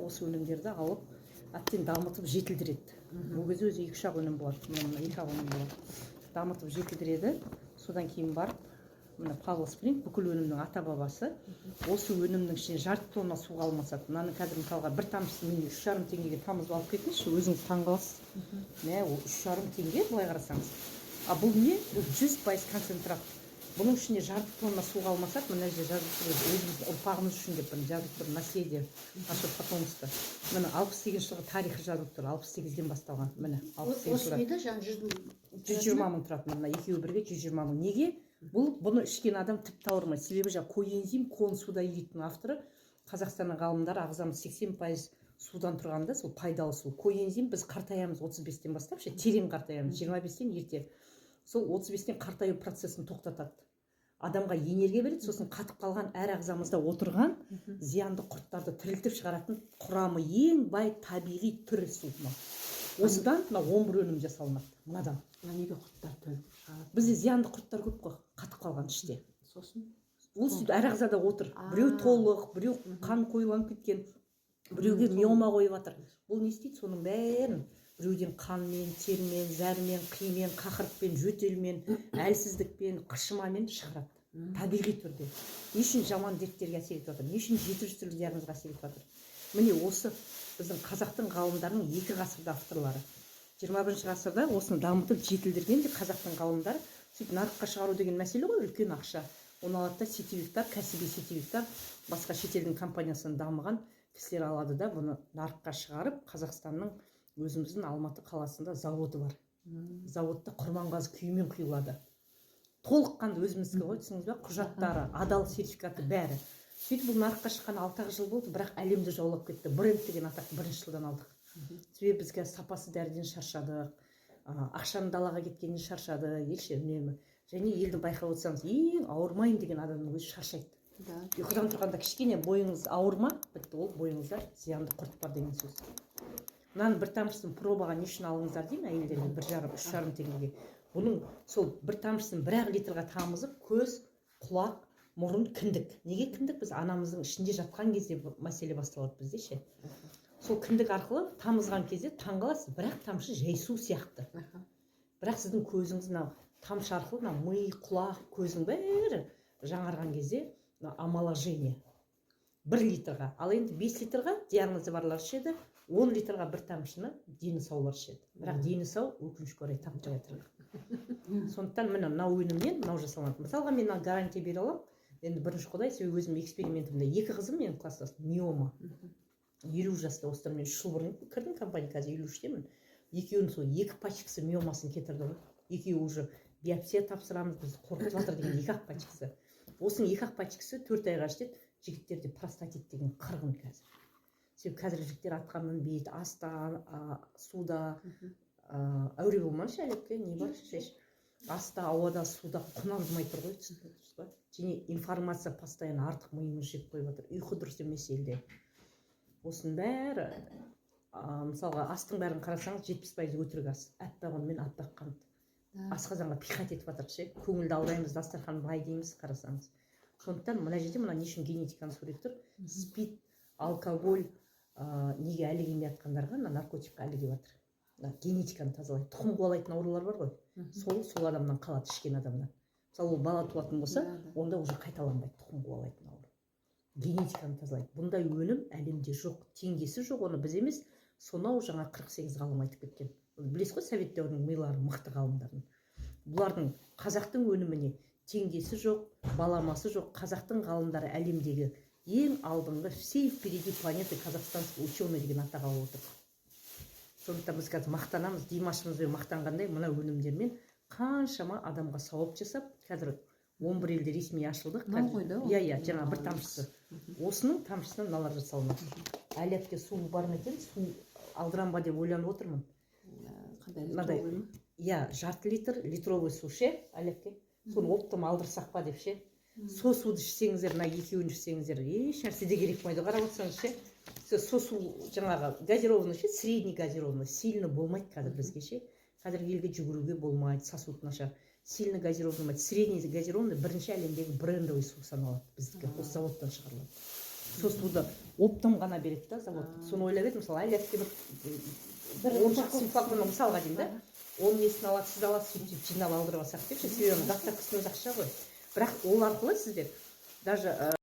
осы өнімдерді алып әттен дамытып жетілдіреді. Бұл кезде өзі 2-3 өнім болады. Мына 2 өнім болады. Дамытып жетілдіреді. Содан кейін барып мына Павел Спринг бүкіл өнімнің ата бабасы. Осы өнімнің ішіне жарты тонна суға алмасады. Мынаны қазір мысалға бір тамшысын мен 3,5 теңгеге тамызып алып кетіңізші, өзіңіз таңғаласыз. Мә, ол 3,5 теңге былай қарасаңыз. А бұл не? Бұл 100% концентрат. Бұның ішіне жарты тонна суға алмасады. Мына жерде жазып тұр, өзіміздің ұрпағымыз үшін деп жазып тұр, наследие наше потомство. Міне 68 жылғы тарихы жазып тұр, 68-ден басталған. Міне 68 жылғы. Осыда жаңа 120 мың тұрады. Мына екеуі бірге 120 мың. Неге? Бұны ішкен адам тіпті ауырмайды. Себебі жаңа коэнзим коэн суда еритін авторы Қазақстанның ғалымдары ағзамыз 80% судан тұрғанда сол пайдалы су. Коэнзим біз қартаямыз 35-тен бастап, терең қартаямыз 25-тен ерте. Сол 35-тен қартаю процесін тоқтатады. Адамға энергия береді, сосын қатып қалған әр ағзамызда отырған зиянды құрттарды тірілтіп шығаратын құрамы ең бай табиғи түрі су. Осыдан 11 өнім жасалынады. Мынадан. Неге құрттар тірілтіп шығарады? Бізде зиянды құрттар көп қой, қатып қалған іште. Сосын Ол сөйтіп әр ағзада отыр. Біреу толық, біреу қан қойылып кеткен, біреуге миома қойып жатыр. Бұл не істейді? Соның бәрін біреуден қанмен, термен, зәрмен, қимен, қақырықпен, жөтелмен, әлсіздікпен, қышымамен шығарады. Табиғи түрде. Не үшін жаман дерттерге әсер етіп жатыр? Не үшін 700 түрлі диагнозға әсер етіп жатыр? Міне осы біздің қазақтың ғалымдарының 2 ғасырда авторлары. 21 ғасырда осыны дамытып жетілдірген де қазақтың ғалымдары. Сөйтіп нарыққа шығару деген мәселе ғой, үлкен ақша. Оны алады да сетевиктер, кәсіби сетевиктер, басқа шетелдің компаниясынан дамыған кісілер алады да бұны нарыққа шығарып, Қазақстанның өзіміздің Алматы қаласында заводы бар. Заводта құрманғазы күймен құйылады. Толыққанды өзіміздікі ғой, түсіңіз бе? Құжаттары, адал сертификаты бәрі. Сөйтіп бұл нарыққа шыққан 6 жыл болды, бірақ әлемді жаулап кетті. Бренд деген атақты 1 жылдан алдық. Себебі бізге сапасы дәріден шаршадық, ақшаның далаға кеткеннен шаршады, елші үнемі. Және елді байқап отырсаңыз, ең ауырмайын деген адамның өзі шаршайды. Ұйқыдан тұрғанда кішкене бойыңыз ауырма, бітті, ол бойыңызда зиянды құрт бар деген сөз. Мынаны бір тамшысын пробаға не үшін алыңыздар деймін әйелдерге 1,5-3,5 теңгеге. Бұның сол бір тамшысын 1 литрға тамызып, көз, құлақ, мұрын, кіндік. Неге кіндік? Біз анамыздың ішінде жатқан кезде мәселе басталады бізде ше. Сол кіндік арқылы тамызған кезде таңғаласыз, бірақ тамшы жай су сияқты. Бірақ сіздің көзіңіз тамшы арқылы ми, құлақ, көздің бәрі жаңарған кезде омоложение 1 литрға. Ал енді 5 литрға диагнозы барлар ішеді, 10 литрға бір тамшыны дені саулар ішеді. Бірақ дені сау өкінішке орай таппай жатыр. Сондықтан мынау өнімнен мынау жасалынады. Мысалға мен гарантия бере аламын. Енді бірінші құдай, себебі өзім экспериментімде 2 қызым менің класстас миома. 50 жаста осыдан мен 3 жыл бұрын кірдім компания, қазір 53-темін. Екеуінің сол 2 пачкасы миомасын кетірді ғой. Екеуі уже биопсия тапсырамыз, біз қорқып жатыр деген 2 пачкасы. Осының 2 пачкасы 4 айға жетеді. Жігіттерде простатит деген қырғын қазір. Себебі қазір жігіттер атқа мінбейді, аста, суда, әуре болмашы әлепке, не бар шеш. Аста, ауада, суда құнарлымай тұр ғой, түсіндіңіз ба? Және информация постоянно артық миымыз жеп қойып жатыр. Ұйқы дұрыс емес елде. Осының бәрі, мысалға астың бәрін қарасаңыз 70% өтірік ас. Аппақ ұн мен аппақ қант. Асқазанға пихат етіп жатыр ше. Көңілді алдаймыз, дастархан бай дейміз, қарасаңыз. Сондықтан мына жерде мына не үшін генетиканы сурет тұр? Спид, алкоголь, неге әлі келмей жатқандарға наркотикқа әлі келіп жатыр. Генетиканы тазалайды. Тұқым қуалайтын аурулар бар ғой. Сол адамнан қалады, ішкен адамнан. Мысалы ол бала туатын болса, онда уже қайталанбайды тұқым қуалайтын ауру. Генетиканы тазалайды. Бұндай өнім әлемде жоқ, теңдесі жоқ, оны біз емес, сонау жаңа 48 ғалым айтып кеткен. Білесіз ғой, совет дәуірінің милары, мықты ғалымдарын. Бұлардың қазақтың өніміне теңдесі жоқ, баламасы жоқ. Қазақтың ғалымдары әлемдегі ең алдыңғы все впереди планеты казахстанский ученый деген атақ алып отыр. Сондықтан біз қазір мақтанамыз, Димашымызбен мақтанғандай мына өнімдермен қаншама адамға сауап жасап, қазір 11 елде ресми ашылдық. Иә, жаңа бір тамшысы. Осының тамшысынан мыналар жасалынады. Әлепке су бар ма екен? Су алдырам ба деп ойланып отырмын. Иә, жарты литр, литровый су ше, әлепке. Соны оптым алдырсақ па деп ше. Со суды ішсеңіздер, мына екеуін ішсеңіздер, еш нәрсе де керек майды қарап отырсаңыз ше. Со су жаңағы газированный ше, средний газированный, сильно болмайды қазір бізге ше. Қазір елге жүгіруге болмайды, сосуд нашар. Сильно газированный болмайды, средний газированный бірінші әлемдегі брендовый су саналады біздікі, осы заводтан шығарылады. Со суды оптом ғана береді да завод. Соны ойлап едім, мысалы Айлятке бір 10 флаконның мысалға деймін да, оның несін алады, сіз аласыз, сөйтіп жинап алдырып алсақ депші, себебі доставкасының өзі ақша ғой. Бірақ ол арқылы сіздер даже